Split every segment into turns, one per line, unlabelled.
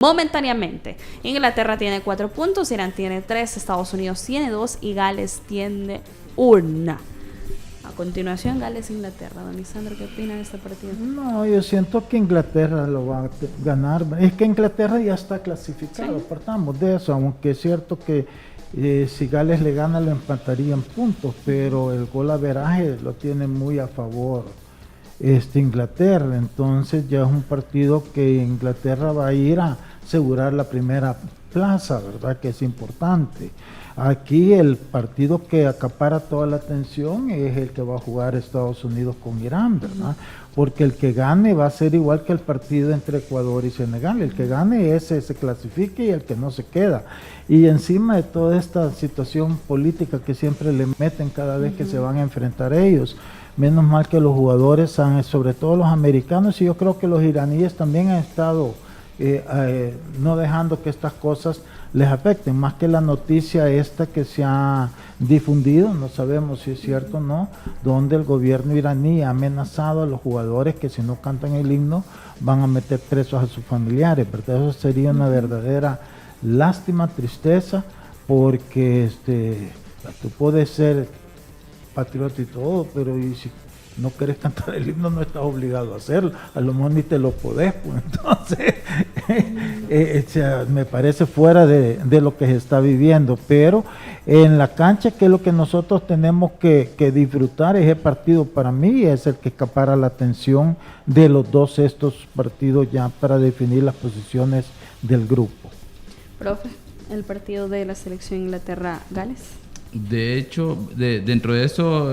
momentáneamente. Inglaterra tiene 4 puntos, Irán tiene 3, Estados Unidos tiene 2 y Gales tiene 1. A continuación, Gales-Inglaterra. Don Lisandro, ¿qué opina de este partido?
No, yo siento que Inglaterra lo va a ganar. Es que Inglaterra ya está clasificado,
Sí.
Partamos de eso, aunque es cierto que si Gales le gana lo empataría en puntos, pero el gol averaje lo tiene muy a favor Inglaterra, entonces ya es un partido que Inglaterra va a ir a asegurar la primera plaza, ¿verdad? Que es importante. Aquí el partido que acapara toda la atención es el que va a jugar Estados Unidos con Irán, ¿verdad? Porque el que gane va a ser igual que el partido entre Ecuador y Senegal. El que gane ese se clasifique y el que no se queda. Y encima de toda esta situación política que siempre le meten cada vez que se van a enfrentar ellos, menos mal que los jugadores, sobre todo los americanos, y yo creo que los iraníes también han estado no dejando que estas cosas les afecten, más que la noticia esta que se ha difundido, no sabemos si es cierto o no, donde el gobierno iraní ha amenazado a los jugadores que si no cantan el himno van a meter presos a sus familiares, ¿verdad? Eso sería una verdadera lástima, tristeza, porque tú puedes ser patriota y todo, pero y si no querés cantar el himno no estás obligado a hacerlo, a lo mejor ni te lo podés, pues entonces me parece fuera de lo que se está viviendo, pero en la cancha, que es lo que nosotros tenemos que disfrutar, ese partido para mí es el que acapara la atención de los dos estos partidos ya para definir las posiciones del grupo.
Profe, el partido de la selección Inglaterra-Gales.
De hecho, dentro de eso,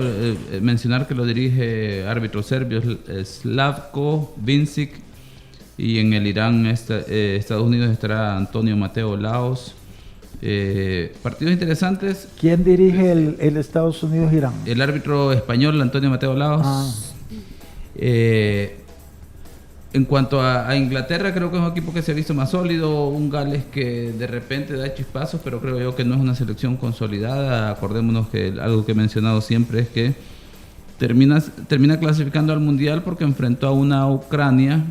mencionar que lo dirige árbitro serbio Slavko Vincic, y en el Irán, Estados Unidos, estará Antonio Mateo Laos. Partidos interesantes.
¿Quién dirige el Estados Unidos-Irán?
El árbitro español Antonio Mateo Laos. En cuanto a Inglaterra, creo que es un equipo que se ha visto más sólido, un Gales que de repente da chispazos, pero creo yo que no es una selección consolidada. Acordémonos que algo que he mencionado siempre es que termina clasificando al Mundial porque enfrentó a una Ucrania,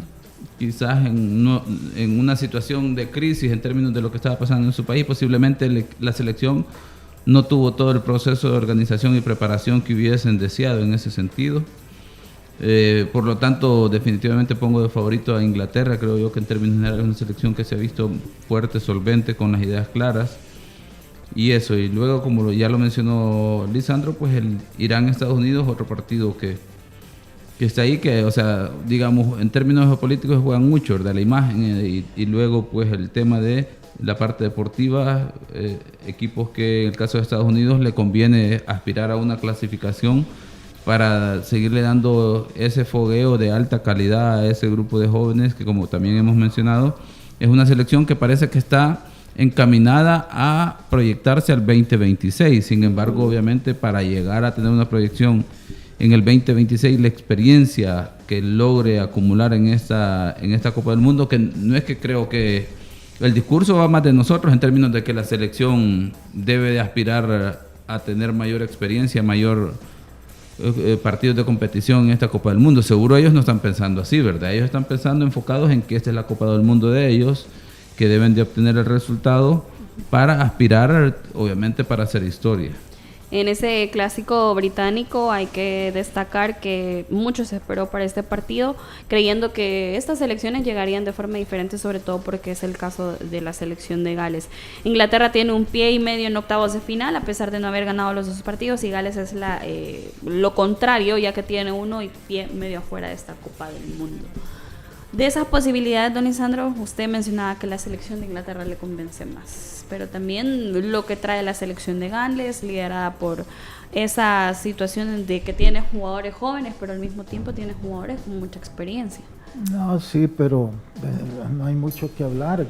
quizás en una situación de crisis en términos de lo que estaba pasando en su país. Posiblemente la selección no tuvo todo el proceso de organización y preparación que hubiesen deseado en ese sentido. Por lo tanto, definitivamente pongo de favorito a Inglaterra. Creo yo que en términos generales es una selección que se ha visto fuerte, solvente, con las ideas claras. Y eso, y luego, como ya lo mencionó Lisandro, pues el Irán-Estados Unidos, otro partido que está ahí, que, o sea, digamos, en términos geopolíticos juegan mucho, ¿verdad? La imagen, y luego, pues, el tema de la parte deportiva, equipos que en el caso de Estados Unidos le conviene aspirar a una clasificación para seguirle dando ese fogueo de alta calidad a ese grupo de jóvenes que, como también hemos mencionado, es una selección que parece que está encaminada a proyectarse al 2026. Sin embargo, obviamente, para llegar a tener una proyección en el 2026, la experiencia que logre acumular en esta Copa del Mundo, que no es que creo que el discurso va más de nosotros en términos de que la selección debe de aspirar a tener mayor experiencia, mayor partidos de competición en esta Copa del Mundo. Seguro ellos no están pensando así, ¿verdad? Ellos están pensando enfocados en que esta es la Copa del Mundo de ellos, que deben de obtener el resultado para aspirar, obviamente, para hacer historia.
En ese clásico británico hay que destacar que mucho se esperó para este partido, creyendo que estas selecciones llegarían de forma diferente, sobre todo porque es el caso de la selección de Gales. Inglaterra tiene un pie y medio en octavos de final, a pesar de no haber ganado los dos partidos, y Gales es lo contrario, ya que tiene uno y pie medio afuera de esta Copa del Mundo. De esas posibilidades, don Lisandro, usted mencionaba que la selección de Inglaterra le convence más, pero también lo que trae la selección de Gales, liderada por esa situación de que tiene jugadores jóvenes, pero al mismo tiempo tiene jugadores con mucha experiencia.
No, sí, pero no hay mucho que hablar.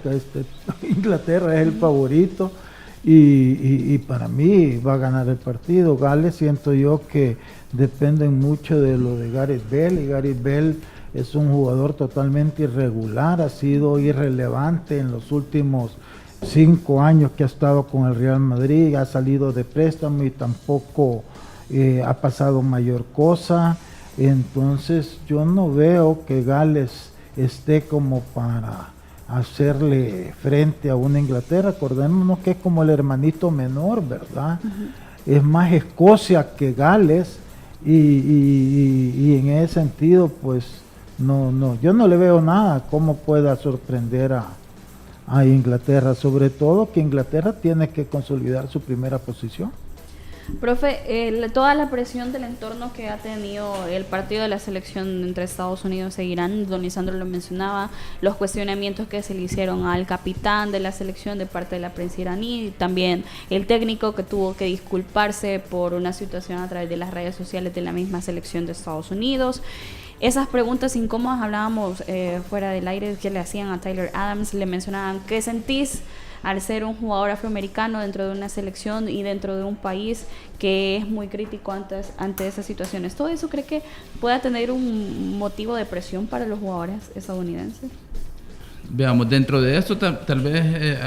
Inglaterra es el favorito y para mí va a ganar el partido. Gales, siento yo que dependen mucho de lo de Gareth Bale, y Gareth Bale es un jugador totalmente irregular, ha sido irrelevante en los últimos 5 años que ha estado con el Real Madrid, ha salido de préstamo y tampoco ha pasado mayor cosa. Entonces yo no veo que Gales esté como para hacerle frente a una Inglaterra. Acordémonos que es como el hermanito menor, ¿verdad? Es más Escocia que Gales, y en ese sentido, pues, yo no le veo nada cómo pueda sorprender a Inglaterra, sobre todo que Inglaterra tiene que consolidar su primera posición.
Profe, toda la presión del entorno que ha tenido el partido de la selección entre Estados Unidos e Irán, don Lisandro lo mencionaba, los cuestionamientos que se le hicieron al capitán de la selección de parte de la prensa iraní, también el técnico que tuvo que disculparse por una situación a través de las redes sociales de la misma selección de Estados Unidos. Esas preguntas incómodas, hablábamos fuera del aire, que le hacían a Tyler Adams, le mencionaban, ¿qué sentís al ser un jugador afroamericano dentro de una selección y dentro de un país que es muy crítico ante esas situaciones? ¿Todo eso cree que pueda tener un motivo de presión para los jugadores estadounidenses?
Veamos, dentro de esto tal vez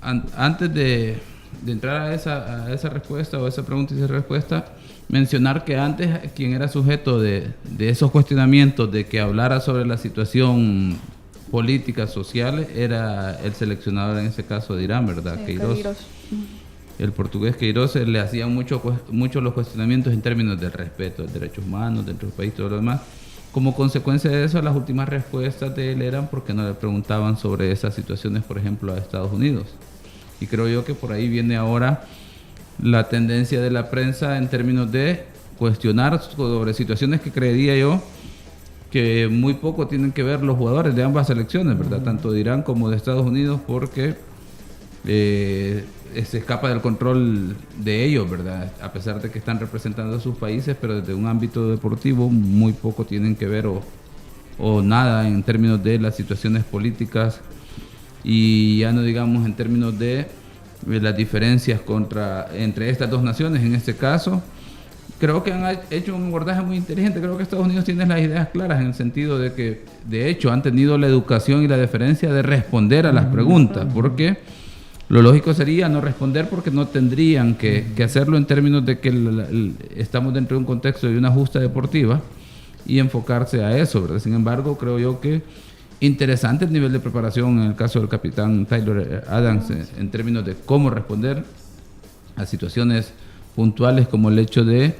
antes de entrar a esa respuesta o esa pregunta y esa respuesta, mencionar que antes quien era sujeto de esos cuestionamientos, de que hablara sobre la situación políticas sociales, era el seleccionador en ese caso de Irán, ¿verdad?
Sí,
Queiroz. El portugués Queiroz le hacían mucho los cuestionamientos en términos del respeto de derechos humanos dentro del país y todo lo demás. Como consecuencia de eso, las últimas respuestas de él eran porque no le preguntaban sobre esas situaciones, por ejemplo, a Estados Unidos. Y creo yo que por ahí viene ahora la tendencia de la prensa en términos de cuestionar sobre situaciones que creería yo que muy poco tienen que ver los jugadores de ambas selecciones, ¿verdad? Tanto de Irán como de Estados Unidos, porque se escapa del control de ellos, ¿verdad? A pesar de que están representando a sus países, pero desde un ámbito deportivo muy poco tienen que ver o nada en términos de las situaciones políticas, y ya no digamos en términos de las diferencias entre estas dos naciones en este caso. Creo que han hecho un abordaje muy inteligente. Creo que Estados Unidos tiene las ideas claras en el sentido de que, de hecho, han tenido la educación y la deferencia de responder a las preguntas, porque lo lógico sería no responder porque no tendrían que hacerlo en términos de que estamos dentro de un contexto de una justa deportiva y enfocarse a eso, ¿verdad? Sin embargo, creo yo que interesante el nivel de preparación en el caso del capitán Tyler Adams en términos de cómo responder a situaciones puntuales como el hecho de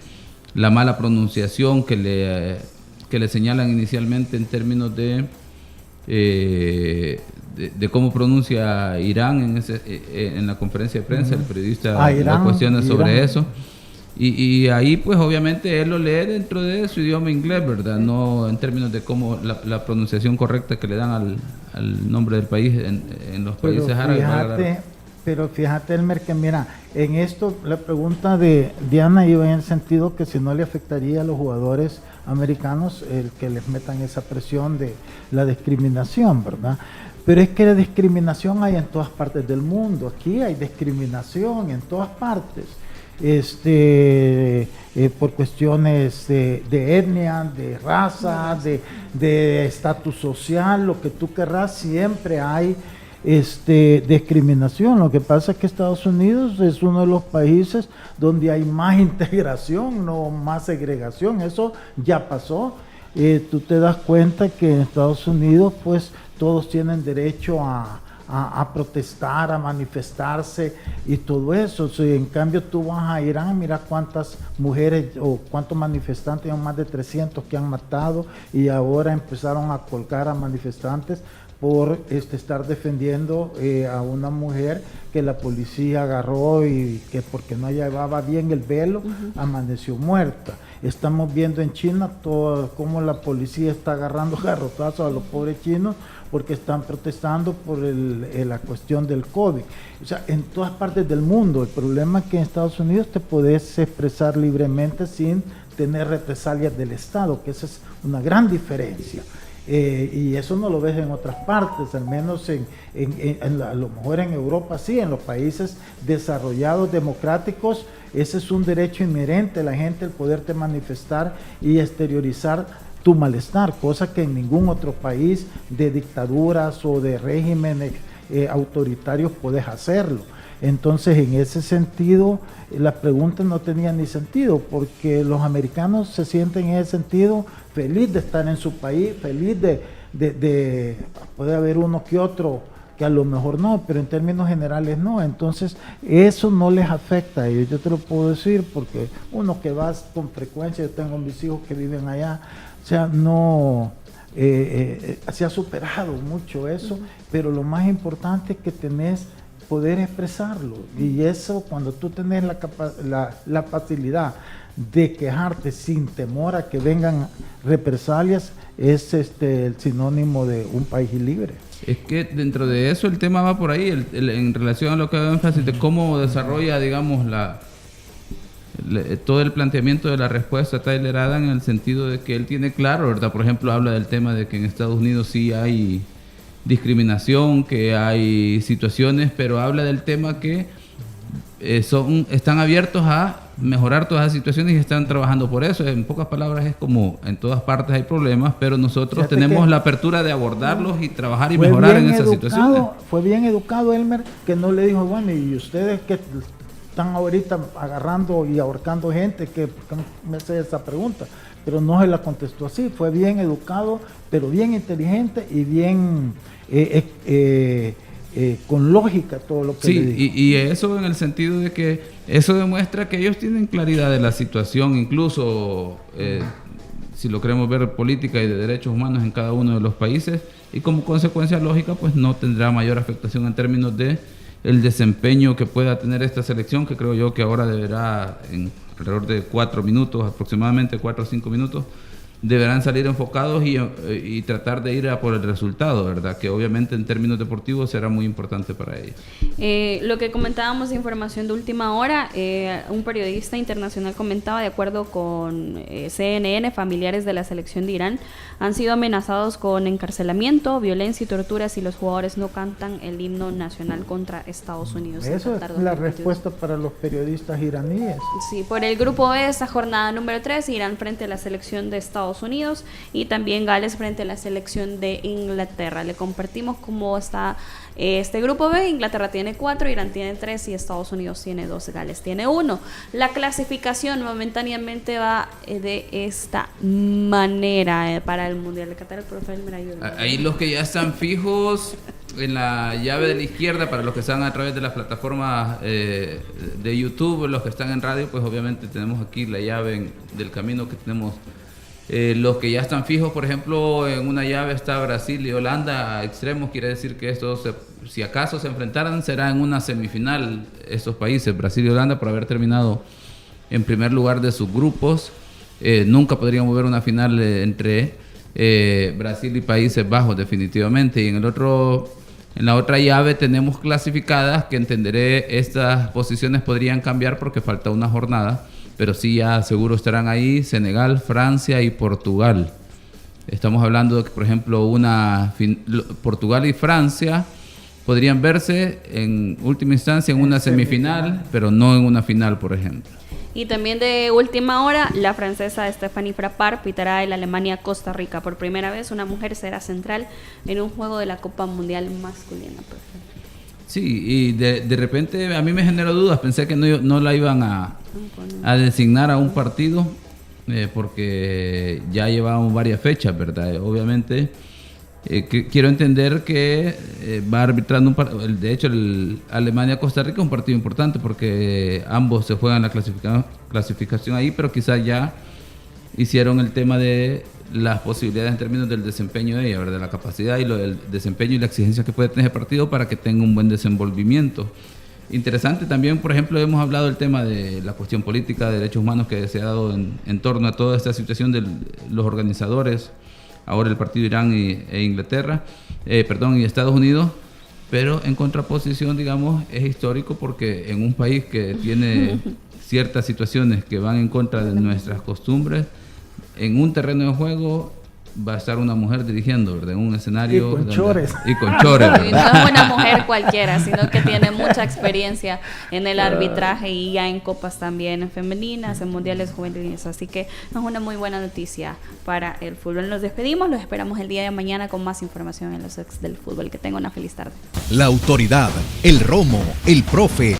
la mala pronunciación que le señalan inicialmente en términos de cómo pronuncia Irán en la conferencia de prensa. El periodista lo cuestiona sobre eso. Y ahí pues obviamente él lo lee dentro de su idioma inglés, ¿verdad? No en términos de cómo la pronunciación correcta que le dan al nombre del país en los países árabes.
Pero fíjate, Elmer, que mira, en esto la pregunta de Diana iba en el sentido que si no le afectaría a los jugadores americanos el que les metan esa presión de la discriminación, ¿verdad? Pero es que la discriminación hay en todas partes del mundo. Aquí hay discriminación en todas partes. Por cuestiones de etnia, de raza, de estatus social, lo que tú querrás, siempre hay discriminación. Lo que pasa es que Estados Unidos es uno de los países donde hay más integración, no más segregación. Eso ya pasó. Tú te das cuenta que en Estados Unidos pues todos tienen derecho a protestar, a manifestarse y todo eso. En cambio tú vas a Irán, mira cuántas mujeres o cuántos manifestantes, hay más de 300 que han matado, y ahora empezaron a colgar a manifestantes por estar defendiendo a una mujer que la policía agarró y que porque no llevaba bien el velo, amaneció muerta. Estamos viendo en China cómo la policía está agarrando garrotazos a los pobres chinos porque están protestando por la cuestión del COVID. O sea, en todas partes del mundo. El problema es que en Estados Unidos te podés expresar libremente sin tener represalias del Estado, que esa es una gran diferencia. Y eso no lo ves en otras partes, al menos a lo mejor en Europa sí, en los países desarrollados, democráticos, ese es un derecho inherente a la gente, el poderte manifestar y exteriorizar tu malestar, cosa que en ningún otro país de dictaduras o de regímenes autoritarios podés hacerlo. Entonces, en ese sentido, la pregunta no tenía ni sentido, porque los americanos se sienten en ese sentido feliz de estar en su país, feliz puede haber uno que otro que a lo mejor no, pero en términos generales no. Entonces eso no les afecta a ellos, yo te lo puedo decir, porque uno que va con frecuencia, yo tengo mis hijos que viven allá, o sea, no, se ha superado mucho eso, pero lo más importante es que tenés poder expresarlo, y eso cuando tú tenés la facilidad de quejarte sin temor a que vengan represalias, es el sinónimo de un país libre.
Es que dentro de eso el tema va por ahí, en relación a lo que hago énfasis de cómo desarrolla, digamos, todo el planteamiento de la respuesta Tyler Adams, en el sentido de que él tiene claro, ¿verdad? Por ejemplo, habla del tema de que en Estados Unidos sí hay discriminación, que hay situaciones, pero habla del tema que están abiertos a mejorar todas las situaciones y están trabajando por eso. En pocas palabras, es como en todas partes hay problemas, pero nosotros tenemos la apertura de abordarlos y trabajar y mejorar en esas situaciones.
Fue bien educado Elmer, que no le dijo, bueno, y ustedes que están ahorita agarrando y ahorcando gente, que me hace esa pregunta, pero no se la contestó así. Fue bien educado, pero bien inteligente y bien con lógica todo lo que le dijo.
Y eso en el sentido de que eso demuestra que ellos tienen claridad de la situación, incluso si lo queremos ver, política y de derechos humanos en cada uno de los países, y como consecuencia lógica pues no tendrá mayor afectación en términos de el desempeño que pueda tener esta selección, que creo yo que ahora deberá en alrededor de 4 minutos, aproximadamente 4 o 5 minutos, deberán salir enfocados y tratar de ir a por el resultado, ¿verdad? Que obviamente en términos deportivos será muy importante para ellos.
Lo que comentábamos de información de última hora, un periodista internacional comentaba, de acuerdo con CNN, familiares de la selección de Irán han sido amenazados con encarcelamiento, violencia y tortura si los jugadores no cantan el himno nacional contra Estados Unidos.
Eso es la respuesta para los periodistas iraníes.
Sí, por el grupo B, esta jornada número 3, Irán frente a la selección de Estados Unidos y también Gales frente a la selección de Inglaterra. Le compartimos cómo está este grupo B. Inglaterra tiene 4, Irán tiene 3 y Estados Unidos tiene 2, Gales tiene 1. La clasificación momentáneamente va de esta manera para el Mundial de Qatar. El profe Elmer, ayuda.
Ahí los que ya están fijos en la llave de la izquierda, para los que están a través de las plataformas de YouTube, los que están en radio, pues obviamente tenemos aquí la llave del camino que tenemos. Los que ya están fijos, por ejemplo, en una llave está Brasil y Holanda a extremos, quiere decir que estos, si acaso se enfrentaran, será en una semifinal estos países, Brasil y Holanda, por haber terminado en primer lugar de sus grupos. Nunca podríamos ver una final entre Brasil y Países Bajos, definitivamente. Y en la otra llave tenemos clasificadas, que entenderé estas posiciones podrían cambiar porque falta una jornada, pero sí ya seguro estarán ahí Senegal, Francia y Portugal. Estamos hablando de que, por ejemplo, Portugal y Francia podrían verse en última instancia en una semifinal, pero no en una final, por ejemplo.
Y también de última hora, la francesa Stéphanie Frappart pitará el Alemania-Costa Rica. Por primera vez una mujer será central en un juego de la Copa Mundial masculina.
Sí, y de repente a mí me generó dudas, pensé que no la iban a designar a un partido, porque ya llevábamos varias fechas, ¿verdad? Obviamente, quiero entender que va arbitrando de hecho el Alemania-Costa Rica es un partido importante, porque ambos se juegan la clasificación ahí, pero quizás ya hicieron el tema de las posibilidades en términos del desempeño de ella, ¿verdad? La capacidad y el desempeño y la exigencia que puede tener el partido para que tenga un buen desenvolvimiento. Interesante también, por ejemplo, hemos hablado del tema de la cuestión política, de derechos humanos que se ha dado en torno a toda esta situación de los organizadores, ahora el partido Irán e Inglaterra, y Estados Unidos, pero en contraposición, digamos, es histórico porque en un país que tiene ciertas situaciones que van en contra de nuestras costumbres, en un terreno de juego va a estar una mujer dirigiendo, ¿verdad? En un escenario...
Y con chores.
Y con chores,
¿verdad? No es una mujer cualquiera, sino que tiene mucha experiencia en el arbitraje y ya en copas también femeninas, en mundiales juveniles. Así que es una muy buena noticia para el fútbol. Nos despedimos, los esperamos el día de mañana con más información en los ex del fútbol. Que tengan una feliz tarde.
La autoridad, el Romo, el profe